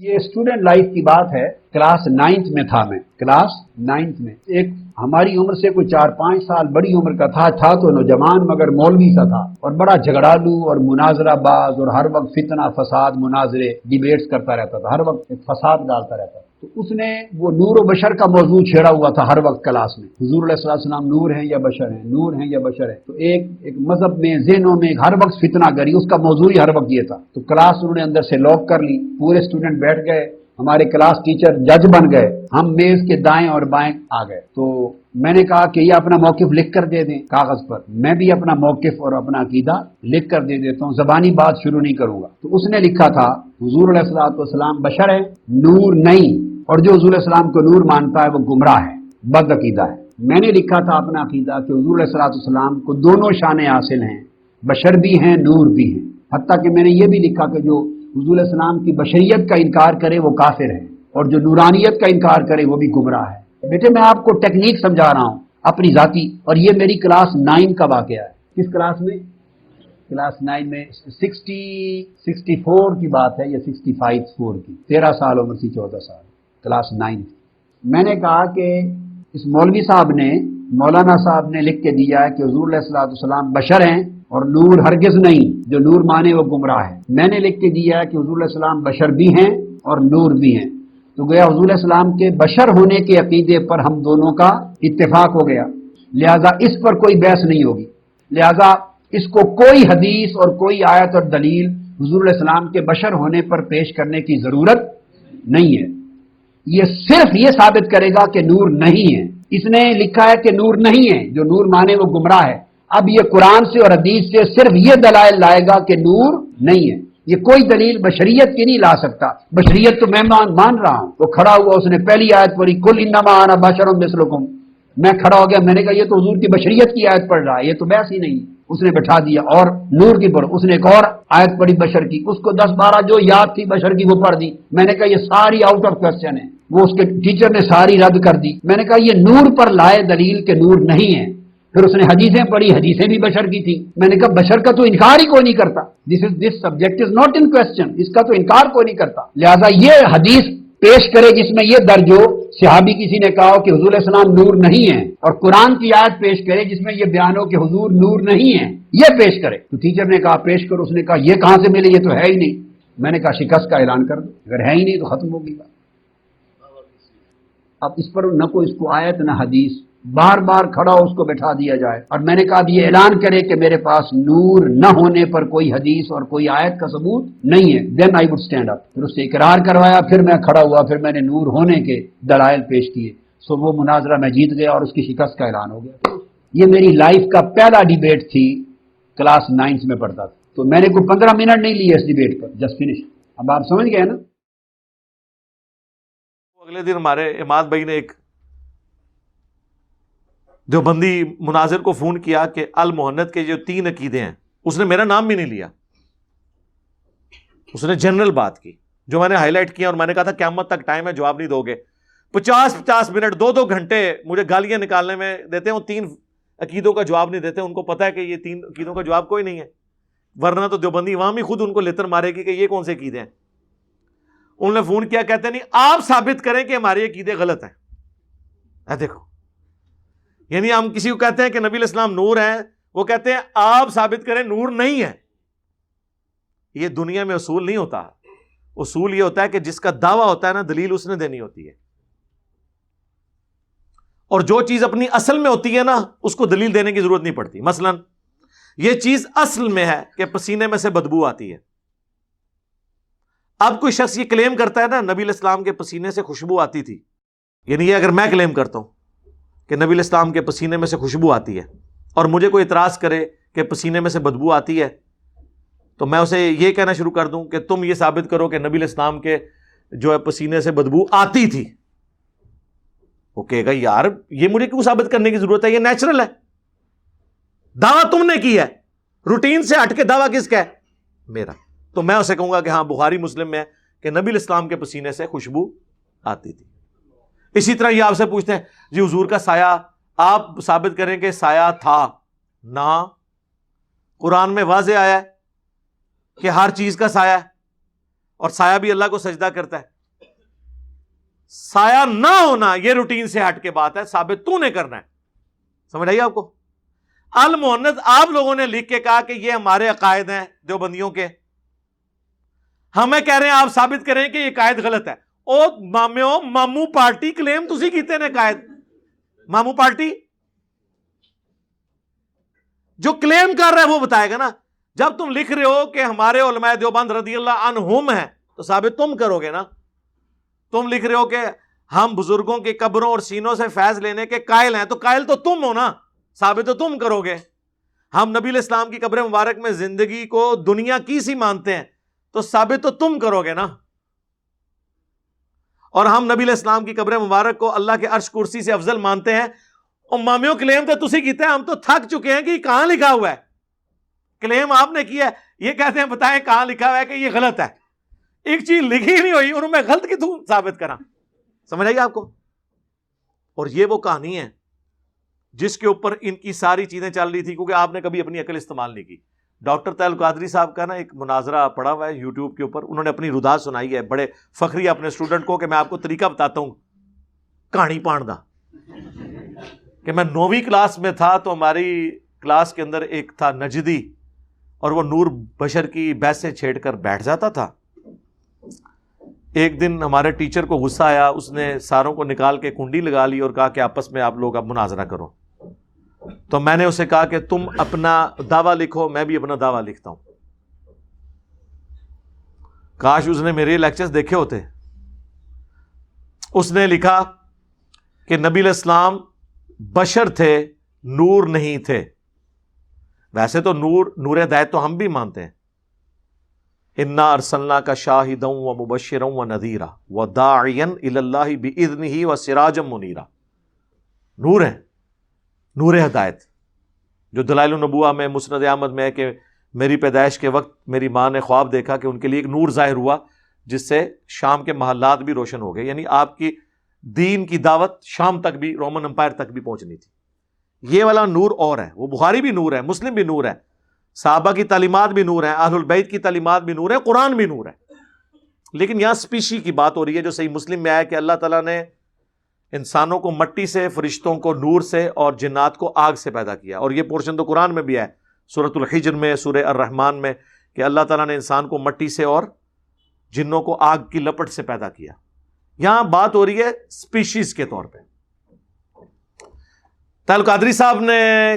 یہ student life کی بات ہے. کلاس 9th میں تھا میں، کلاس 9th میں. ایک ہماری عمر سے کوئی 4-5 سال بڑی عمر کا تھا تو نوجوان مگر مولوی سا تھا، اور بڑا جھگڑالو اور مناظرہ باز، اور ہر وقت فتنہ فساد مناظرے ڈیبیٹس کرتا رہتا تھا، ہر وقت ایک فساد ڈالتا رہتا تھا. تو اس نے وہ نور و بشر کا موضوع چھیڑا ہوا تھا ہر وقت کلاس میں. حضور علیہ السلام نور ہیں یا بشر ہیں، نور ہیں یا بشر ہیں. تو ایک مذہب میں ذہنوں میں ہر وقت فتنہ گری، اس کا موضوع ہی ہر وقت یہ تھا. تو کلاس انہوں نے اندر سے لاک کر لی، پورے اسٹوڈنٹ بیٹھ گئے، ہمارے کلاس ٹیچر جج بن گئے، ہم میز کے دائیں اور بائیں آ گئے. تو میں نے کہا کہ یہ اپنا موقف لکھ کر دے دیں کاغذ پر. میں بھی اپنا موقف اور اپنا عقیدہ لکھ کر دے دیتا ہوں، زبانی بات شروع نہیں کروں گا. تو اس نے لکھا تھا حضور علیہ السلام بشر ہے، نور نہیں، اور جو حضور علیہ السلام کو نور مانتا ہے وہ گمراہ ہے، بد عقیدہ ہے. میں نے لکھا تھا اپنا عقیدہ کہ حضور علیہ السلام کو دونوں شانیں حاصل ہیں، بشر بھی ہیں، نور بھی ہیں. حتیٰ کہ میں نے یہ بھی لکھا کہ جو حضور علیہ السلام کی بشریت کا انکار کرے وہ کافر ہے، اور جو نورانیت کا انکار کرے وہ بھی گمراہ ہے. بیٹے میں آپ کو ٹیکنیک سمجھا رہا ہوں اپنی ذاتی، اور یہ میری کلاس 9 کا واقعہ ہے. کس کلاس میں؟ کلاس 9 میں 64 کی بات ہے یا 65 کی، 13 سال عمر تھی، 14 سال، کلاس 9. میں نے کہا کہ اس مولوی صاحب نے، مولانا صاحب نے لکھ کے دیا ہے کہ حضور علیہ السلام بشر ہیں اور نور ہرگز نہیں، جو نور مانے وہ گمراہ ہے. میں نے لکھ کے دیا ہے کہ حضور علیہ السلام بشر بھی ہیں اور نور بھی ہیں. تو گویا حضور علیہ السلام کے بشر ہونے کے عقیدے پر ہم دونوں کا اتفاق ہو گیا، لہذا اس پر کوئی بحث نہیں ہوگی. لہذا اس کو کوئی حدیث اور کوئی آیت اور دلیل حضور علیہ السلام کے بشر ہونے پر پیش کرنے کی ضرورت نہیں ہے. یہ صرف یہ ثابت کرے گا کہ نور نہیں ہے. اس نے لکھا ہے کہ نور نہیں ہے، جو نور مانے وہ گمراہ ہے. اب یہ قرآن سے اور حدیث سے صرف یہ دلائل لائے گا کہ نور نہیں ہے. یہ کوئی دلیل بشریت کی نہیں لا سکتا. بشریت تو میں مان رہا ہوں. وہ کھڑا ہوا، اس نے پہلی آیت پڑھی، کل انما انا بشر مثلکم. میں کھڑا ہو گیا، میں نے کہا یہ تو حضور کی بشریت کی آیت پڑھ رہا ہے، یہ تو بحث ہی نہیں. اس نے بٹھا دیا اور نور کی پڑھ. اس نے ایک اور آیت پڑھی بشر کی، اس کو 10-12 جو یاد تھی بشر کی وہ پڑھ دی. میں نے کہا یہ ساری آؤٹ آف کوسچن ہے. وہ اس کے ٹیچر نے ساری رد کر دی. میں نے کہا یہ نور پر لائے دلیل کہ نور نہیں ہے. پھر اس نے حدیثیں پڑھی، حدیثیں بھی بشر کی تھی. میں نے کہا بشر کا تو انکار ہی کوئی نہیں کرتا. This subject is not in question, اس کا تو انکار کوئی نہیں کرتا. لہذا یہ حدیث پیش کرے جس میں یہ درج ہو، صحابی کسی نے کہا ہو کہ حضور علیہ السلام نور نہیں ہے، اور قرآن کی آیت پیش کرے جس میں یہ بیان ہو کہ حضور نور نہیں ہے، یہ پیش کرے. تو ٹیچر نے کہا پیش کرو. اس نے کہا یہ کہاں سے ملے، یہ تو ہے ہی نہیں. میں نے کہا شکست کا اعلان کر دو، اگر ہے ہی نہیں تو ختم ہوگی بات. اب اس پر نہ کوئی اس کو آیت نہ حدیث، بار بار کھڑا ہو اس کو بٹھا دیا جائے. اور میں نے کہا یہ اعلان کرے کہ میرے پاس نور نہ ہونے پر کوئی حدیث اور کوئی آیت کا ثبوت نہیں ہے. دین آئی وڈ اسٹینڈ اپ. پھر اس سے اقرار کروایا، پھر میں کھڑا ہوا، پھر میں نے نور ہونے کے دلائل پیش کیے. سو وہ مناظرہ میں جیت گیا اور اس کی شکست کا اعلان ہو گیا. یہ میری لائف کا پہلا ڈیبیٹ تھی، کلاس 9 میں پڑھتا تھا. تو میں نے کوئی 15 منٹ نہیں لیے اس ڈیبیٹ پر، جسٹ فنش. اب آپ سمجھ گئے نا. اگلے دن ہمارے اماد بھائی نے ایک دیوبندی مناظر کو فون کیا کہ المحنت کے جو 3 عقیدے ہیں، اس نے میرا نام بھی نہیں لیا، اس نے جنرل بات کی جو میں نے ہائی لائٹ کیا، اور میں نے کہا تھا قیامت تک ٹائم ہے، جواب نہیں دو گے. 50 منٹ 2 گھنٹے مجھے گالیاں نکالنے میں دیتے ہیں. وہ 3 عقیدوں کا جواب نہیں دیتے. ان کو پتا ہے کہ یہ 3 عقیدوں کا جواب کوئی نہیں ہے، ورنہ تو دیوبندی عوام ہی خود ان کو لتر مارے گی کہ یہ کون سے عقیدے ہیں. انہوں نے فون کیا، کہتے نہیں آپ ثابت کریں کہ ہمارے عقیدے غلط ہیں. دیکھو، یعنی ہم کسی کو کہتے ہیں کہ نبی علیہ السلام نور ہیں، وہ کہتے ہیں آپ ثابت کریں نور نہیں ہے. یہ دنیا میں اصول نہیں ہوتا. اصول یہ ہوتا ہے کہ جس کا دعویٰ ہوتا ہے نا، دلیل اس نے دینی ہوتی ہے. اور جو چیز اپنی اصل میں ہوتی ہے نا، اس کو دلیل دینے کی ضرورت نہیں پڑتی. مثلا یہ چیز اصل میں ہے کہ پسینے میں سے بدبو آتی ہے. اب کوئی شخص یہ کلیم کرتا ہے نا نبی علیہ السلام کے پسینے سے خوشبو آتی تھی، یعنی یہ اگر میں کلیم کرتا ہوں کہ نبی علیہ السلام کے پسینے میں سے خوشبو آتی ہے، اور مجھے کوئی اعتراض کرے کہ پسینے میں سے بدبو آتی ہے، تو میں اسے یہ کہنا شروع کر دوں کہ تم یہ ثابت کرو کہ نبی علیہ السلام کے جو ہے پسینے سے بدبو آتی تھی. وہ کہے گا یار یہ مجھے کیوں ثابت کرنے کی ضرورت ہے، یہ نیچرل ہے. دعویٰ تم نے کی ہے، روٹین سے ہٹ کے دعویٰ کس کا ہے؟ میرا. تو میں اسے کہوں گا کہ ہاں بخاری مسلم میں ہے کہ نبی علیہ السلام کے پسینے سے خوشبو آتی تھی. اسی طرح یہ آپ سے پوچھتے ہیں جی حضور کا سایہ، آپ ثابت کریں کہ سایہ تھا. نہ، قرآن میں واضح آیا ہے کہ ہر چیز کا سایہ ہے، اور سایہ بھی اللہ کو سجدہ کرتا ہے. سایہ نہ ہونا یہ روٹین سے ہٹ کے بات ہے, ثابت تو نے کرنا ہے. سمجھ آئی آپ کو؟ المؤنث آپ لوگوں نے لکھ کے کہا کہ یہ ہمارے عقائد ہیں دیوبندیوں کے, ہمیں کہہ رہے ہیں آپ ثابت کریں کہ یہ قائد غلط ہے. او مامیو مامو پارٹی کلیم تسی کیتے نے قائد مامو پارٹی جو کلیم کر رہا ہے وہ بتائے گا نا. جب تم لکھ رہے ہو کہ ہمارے علماء دیوبند رضی اللہ عنہم ہیں تو ثابت تم کرو گے نا. تم لکھ رہے ہو کہ ہم بزرگوں کی قبروں اور سینوں سے فیض لینے کے قائل ہیں تو قائل تو تم ہو نا, ثابت تو تم کرو گے. ہم نبی علیہ السلام کی قبر مبارک میں زندگی کو دنیا کی سی مانتے ہیں تو ثابت تو تم کرو گے نا. اور ہم نبی علیہ السلام کی قبر مبارک کو اللہ کے عرش کرسی سے افضل مانتے ہیں. اور مامیوں کلیم تو تسی کیتے ہیں, ہم تو تھک چکے ہیں کہ یہ کہاں لکھا ہوا ہے. کلیم آپ نے کیا ہے, یہ کہتے ہیں بتائیں کہاں لکھا ہوا ہے کہ یہ غلط ہے. ایک چیز لکھی نہیں ہوئی اور میں غلط کیوں ثابت کرا. سمجھ آئی آپ کو؟ اور یہ وہ کہانی ہے جس کے اوپر ان کی ساری چیزیں چل رہی تھی, کیونکہ آپ نے کبھی اپنی عقل استعمال نہیں کی. ڈاکٹر طاہر القادری صاحب کا نا ایک مناظرہ پڑا ہوا ہے یوٹیوب کے اوپر, انہوں نے اپنی ردا سنائی ہے, بڑے فخری اپنے اسٹوڈنٹ کو کہ میں آپ کو طریقہ بتاتا ہوں کہانی پان دا. کہ میں 9ویں کلاس میں تھا تو ہماری کلاس کے اندر ایک تھا نجدی, اور وہ نور بشر کی بحثیں چھیڑ کر بیٹھ جاتا تھا. ایک دن ہمارے ٹیچر کو غصہ آیا, اس نے ساروں کو نکال کے کنڈی لگا لی اور کہا کہ آپس میں آپ لوگ اب مناظرہ کرو. تو میں نے اسے کہا کہ تم اپنا دعویٰ لکھو, میں بھی اپنا دعویٰ لکھتا ہوں. کاش اس نے میرے لیکچرز دیکھے ہوتے. اس نے لکھا کہ نبی علیہ السلام بشر تھے, نور نہیں تھے. ویسے تو نور ہدایت تو ہم بھی مانتے ہیں. انا ارسلناک شاہدا ومبشرا ونذیرا وداعیا الی اللہ باذنہ وسراجا منیرا. نور ہے, نور ہدایت, جو دلائل النبوہ میں مسند احمد میں ہے کہ میری پیدائش کے وقت میری ماں نے خواب دیکھا کہ ان کے لیے ایک نور ظاہر ہوا جس سے شام کے محلات بھی روشن ہو گئے. یعنی آپ کی دین کی دعوت شام تک بھی, رومن امپائر تک بھی پہنچنی تھی. یہ والا نور اور ہے, وہ بخاری بھی نور ہے, مسلم بھی نور ہے, صحابہ کی تعلیمات بھی نور ہیں, اہل البیت کی تعلیمات بھی نور ہے, قرآن بھی نور ہے. لیکن یہاں سپیشی کی بات ہو رہی ہے جو صحیح مسلم میں آیا کہ اللہ تعالیٰ نے انسانوں کو مٹی سے, فرشتوں کو نور سے اور جنات کو آگ سے پیدا کیا. اور یہ پورشن تو قرآن میں بھی ہے, سورۃ الحجر میں, سورہ الرحمن میں, کہ اللہ تعالیٰ نے انسان کو مٹی سے اور جنوں کو آگ کی لپٹ سے پیدا کیا. یہاں بات ہو رہی ہے سپیشیز کے طور پہ. طاہر القادری صاحب نے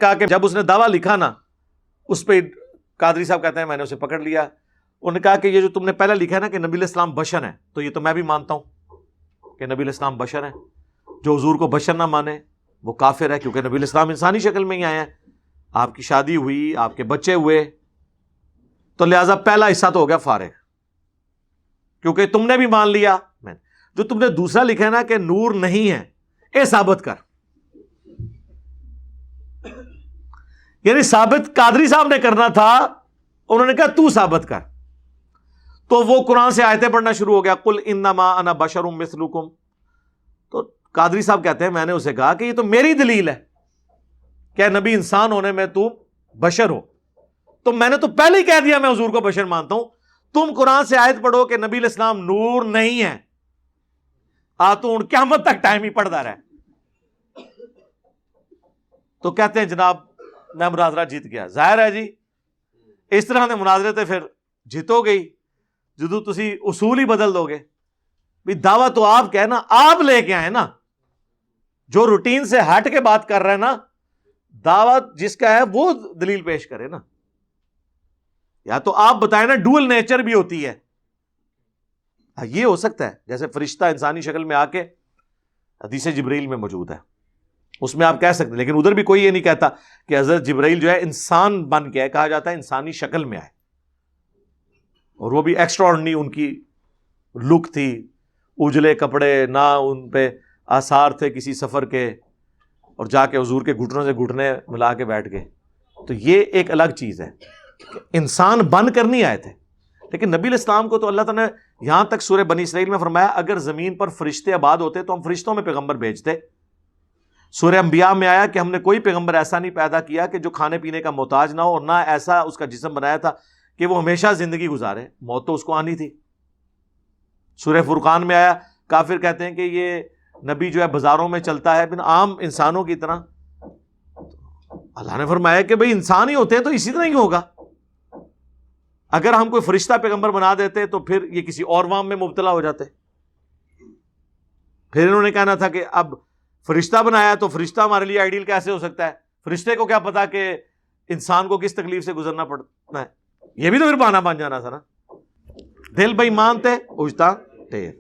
کہا کہ جب اس نے دعویٰ لکھا نا, اس پہ قادری صاحب کہتے ہیں میں نے اسے پکڑ لیا. انہوں نے کہا کہ یہ جو تم نے پہلے لکھا ہے نا کہ نبی علیہ السلام بشر ہیں, تو یہ تو میں بھی مانتا ہوں کہ نبی علیہ السلام بشر ہیں. جو حضور کو بشر نہ مانے وہ کافر ہے, کیونکہ نبی علیہ السلام انسانی شکل میں ہی آئے ہیں. آپ کی شادی ہوئی, آپ کے بچے ہوئے, تو لہٰذا پہلا حصہ تو ہو گیا فارغ, کیونکہ تم نے بھی مان لیا. جو تم نے دوسرا لکھا ہے نا کہ نور نہیں ہے, اے ثابت کر. یعنی ثابت قادری صاحب نے کرنا تھا, انہوں نے کہا تو ثابت کر. تو وہ قرآن سے آیتیں پڑھنا شروع ہو گیا, قل انما انا بشر مثلکم. تو قادری صاحب کہتے ہیں میں نے اسے کہا کہ یہ تو میری دلیل ہے کہ نبی انسان ہونے میں تو بشر ہو, تو میں نے تو پہلے ہی کہہ دیا میں حضور کو بشر مانتا ہوں. تم قرآن سے آیت پڑھو کہ نبی علیہ السلام نور نہیں ہے, تو ان قیامت تک ٹائم ہی پڑھتا رہے. تو کہتے ہیں جناب میں مناظرہ جیت گیا. ظاہر ہے جی اس طرح کے مناظرے تے پھر جیتو گئی جدو تسی اصول ہی بدل دو گے. دعویٰ تو آپ کہنا, آپ لے کے آئے نا, جو روٹین سے ہٹ کے بات کر رہے ہیں نا, دعویٰ جس کا ہے وہ دلیل پیش کرے نا. یا تو آپ بتائیں نا ڈوئل نیچر بھی ہوتی ہے, یہ ہو سکتا ہے جیسے فرشتہ انسانی شکل میں آ کے حدیث جبریل میں موجود ہے, اس میں آپ کہہ سکتے ہیں. لیکن ادھر بھی کوئی یہ نہیں کہتا کہ حضرت جبرائیل جو ہے انسان بن کے ہے, کہا جاتا ہے انسانی شکل میں آئے, اور وہ بھی ایکسٹرا آرڈنری ان کی لک تھی, اجلے کپڑے, نہ ان پہ آثار تھے کسی سفر کے, اور جا کے حضور کے گھٹنوں سے گھٹنے ملا کے بیٹھ گئے. تو یہ ایک الگ چیز ہے, انسان بن کر نہیں آئے تھے. لیکن نبی علیہ السلام کو تو اللہ تعالیٰ نے یہاں تک سورہ بنی اسرائیل میں فرمایا اگر زمین پر فرشتے آباد ہوتے تو ہم فرشتوں میں پیغمبر بھیجتے. سورہ انبیاء میں آیا کہ ہم نے کوئی پیغمبر ایسا نہیں پیدا کیا کہ جو کھانے پینے کا محتاج نہ ہو, اور نہ ایسا اس کا جسم بنایا تھا کہ وہ ہمیشہ زندگی گزارے, موت تو اس کو آنی تھی. سورہ فرقان میں آیا، کافر کہتے ہیں کہ یہ نبی جو ہے بازاروں میں چلتا ہے بن عام انسانوں کی طرح. اللہ نے فرمایا کہ بھئی انسان ہی ہوتے ہیں تو اسی طرح ہی ہوگا. اگر ہم کوئی فرشتہ پیغمبر بنا دیتے تو پھر یہ کسی اور وام میں مبتلا ہو جاتے. پھر انہوں نے کہنا تھا کہ اب فرشتہ بنایا تو فرشتہ ہمارے لیے آئیڈیل کیسے ہو سکتا ہے، فرشتے کو کیا پتا کہ انسان کو کس تکلیف سے گزرنا پڑنا ہے. یہ بھی تو پھر بہانہ بن جانا تھا نا. دل بے ایمان تھے، اجتا ٹھیر.